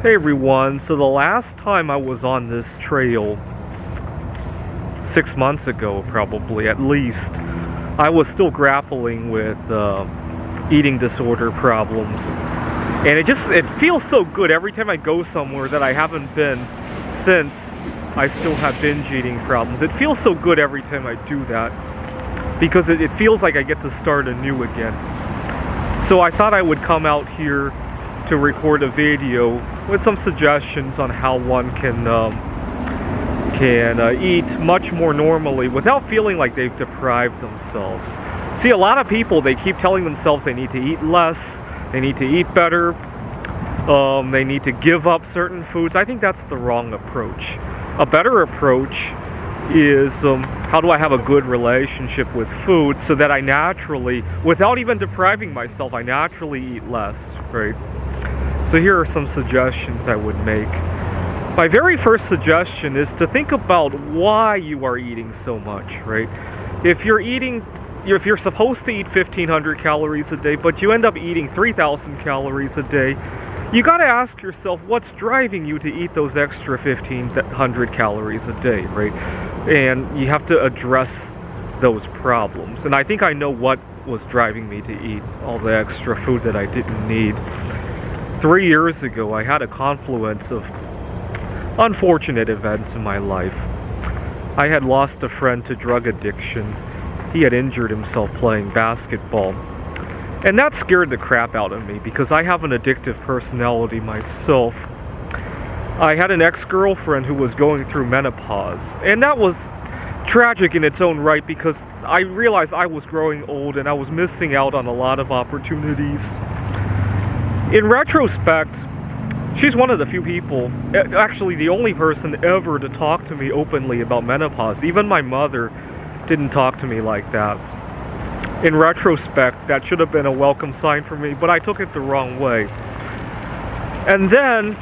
Hey everyone, so the last time I was on this trail, 6 months ago probably at least, I was still grappling with eating disorder problems. And it feels so good every time I go somewhere that I haven't been since I still have binge eating problems. It feels so good every time I do that because it feels like I get to start anew again. So I thought I would come out here to record a video with some suggestions on how one can eat much more normally without feeling like they've deprived themselves. See, a lot of people, they keep telling themselves they need to eat less, they need to eat better, they need to give up certain foods. I think that's the wrong approach. A better approach is how do I have a good relationship with food so that I naturally, without even depriving myself, I naturally eat less, right? So here are some suggestions I would make. My very first suggestion is to think about why you are eating so much, right? If you're supposed to eat 1,500 calories a day, but you end up eating 3,000 calories a day, you gotta ask yourself what's driving you to eat those extra 1,500 calories a day, right? And you have to address those problems. And I think I know what was driving me to eat all the extra food that I didn't need. 3 years ago, I had a confluence of unfortunate events in my life. I had lost a friend to drug addiction. He had injured himself playing basketball. And that scared the crap out of me because I have an addictive personality myself. I had an ex-girlfriend who was going through menopause. And that was tragic in its own right because I realized I was growing old and I was missing out on a lot of opportunities. In retrospect, she's one of the few people, actually the only person ever to talk to me openly about menopause. Even my mother didn't talk to me like that. In retrospect, that should have been a welcome sign for me, but I took it the wrong way. And then,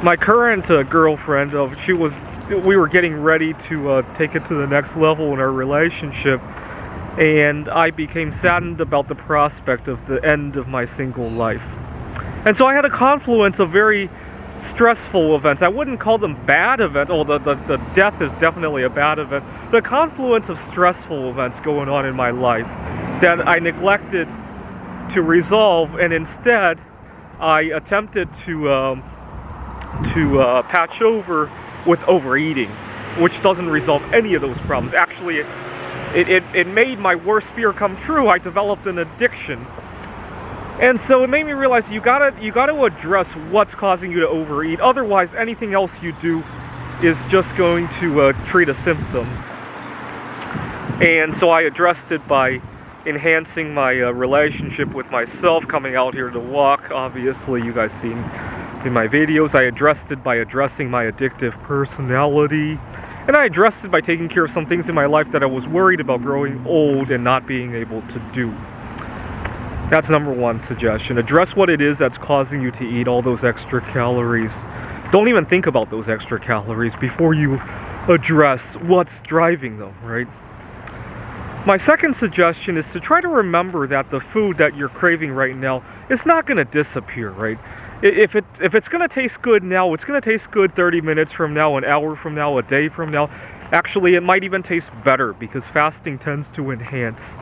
my current girlfriend, we were getting ready to take it to the next level in our relationship, and I became saddened about the prospect of the end of my single life. And so I had a confluence of very stressful events. I wouldn't call them bad events. Oh, the death is definitely a bad event. The confluence of stressful events going on in my life that I neglected to resolve, and instead I attempted to patch over with overeating, which doesn't resolve any of those problems. Actually, it made my worst fear come true. I developed an addiction. And so it made me realize you gotta address what's causing you to overeat. Otherwise, anything else you do is just going to treat a symptom. And so I addressed it by enhancing my relationship with myself, coming out here to walk. Obviously, you guys seen in my videos. I addressed it by addressing my addictive personality. And I addressed it by taking care of some things in my life that I was worried about growing old and not being able to do. That's number one suggestion. Address what it is that's causing you to eat all those extra calories. Don't even think about those extra calories before you address what's driving them, right? My second suggestion is to try to remember that the food that you're craving right now is not going to disappear, right? If it's going to taste good now, it's going to taste good 30 minutes from now, an hour from now, a day from now. Actually, it might even taste better because fasting tends to enhance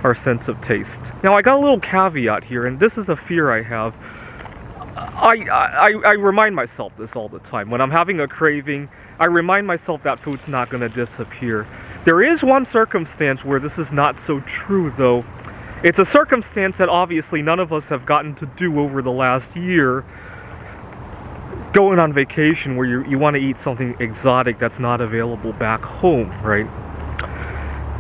our sense of taste. Now, I got a little caveat here, and this is a fear I have. I remind myself this all the time. When I'm having a craving, I remind myself that food's not going to disappear. There is one circumstance where this is not so true, though. It's a circumstance that obviously none of us have gotten to do over the last year. Going on vacation where you want to eat something exotic that's not available back home, right?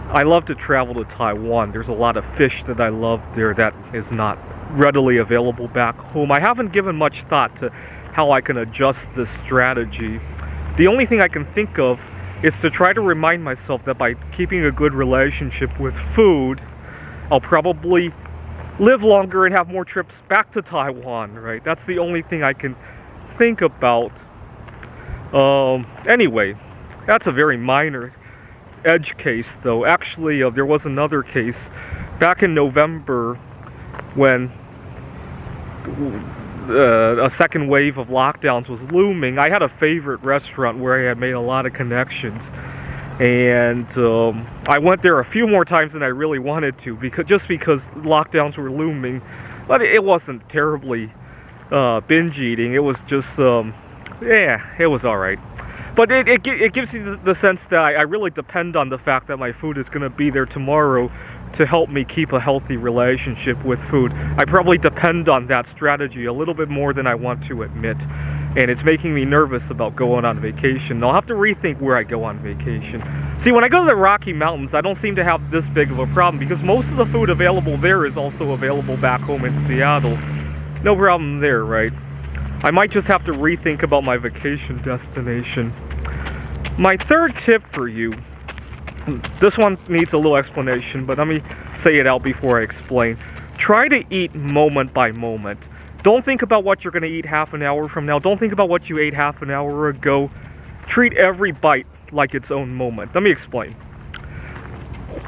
I love to travel to Taiwan. There's a lot of fish that I love there that is not readily available back home. I haven't given much thought to how I can adjust this strategy. The only thing I can think of is to try to remind myself that by keeping a good relationship with food, I'll probably live longer and have more trips back to Taiwan, right? That's the only thing I can think about. Anyway, that's a very minor edge case, though. Actually, there was another case back in November when a second wave of lockdowns was looming, I had a favorite restaurant where I had made a lot of connections. And I went there a few more times than I really wanted to, because lockdowns were looming. But it wasn't terribly binge eating. It was just, yeah, it was all right. But it gives you the sense that I really depend on the fact that my food is going to be there tomorrow to help me keep a healthy relationship with food. I probably depend on that strategy a little bit more than I want to admit. And it's making me nervous about going on vacation. I'll have to rethink where I go on vacation. See, when I go to the Rocky Mountains, I don't seem to have this big of a problem because most of the food available there is also available back home in Seattle. No problem there, right? I might just have to rethink about my vacation destination. My third tip for you, this one needs a little explanation, but let me say it out before I explain. Try to eat moment by moment. Don't think about what you're going to eat half an hour from now. Don't think about what you ate half an hour ago. Treat every bite like its own moment. Let me explain.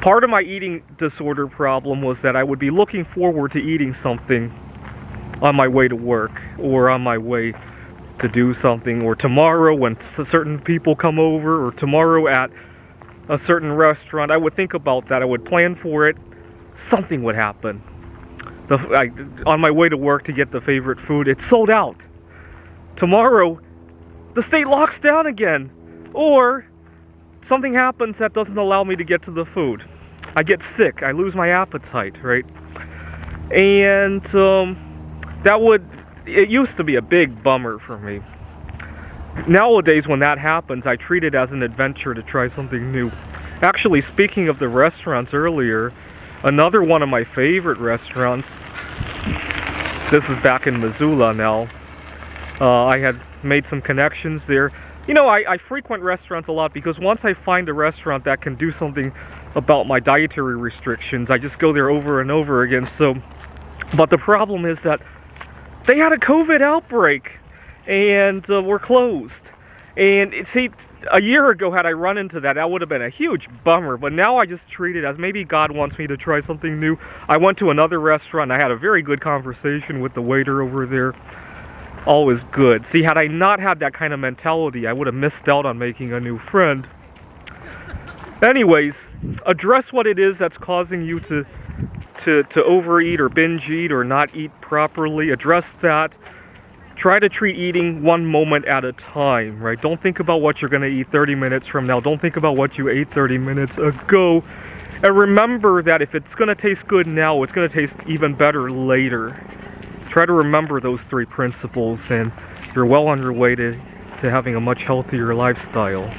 Part of my eating disorder problem was that I would be looking forward to eating something on my way to work, or on my way to do something, or tomorrow when certain people come over, or tomorrow at a certain restaurant. I would think about that. I would plan for it. Something would happen. On my way to work to get the favorite food, it's sold out. Tomorrow, the state locks down again. Or something happens that doesn't allow me to get to the food. I get sick. I lose my appetite, right? And it used to be a big bummer for me. Nowadays, when that happens, I treat it as an adventure to try something new. Actually, speaking of the restaurants earlier, another one of my favorite restaurants, this is back in Missoula now, I had made some connections there. You know, I frequent restaurants a lot because once I find a restaurant that can do something about my dietary restrictions, I just go there over and over again. But the problem is that they had a COVID outbreak and were closed. And see, a year ago, had I run into that, that would have been a huge bummer. But now I just treat it as maybe God wants me to try something new. I went to another restaurant. I had a very good conversation with the waiter over there. All was good. See, had I not had that kind of mentality, I would have missed out on making a new friend. Anyways, address what it is that's causing you to overeat or binge eat or not eat properly. Address that. Try to treat eating one moment at a time, right? Don't think about what you're going to eat 30 minutes from now. Don't think about what you ate 30 minutes ago. And remember that if it's going to taste good now, it's going to taste even better later. Try to remember those three principles, and you're well on your way to having a much healthier lifestyle.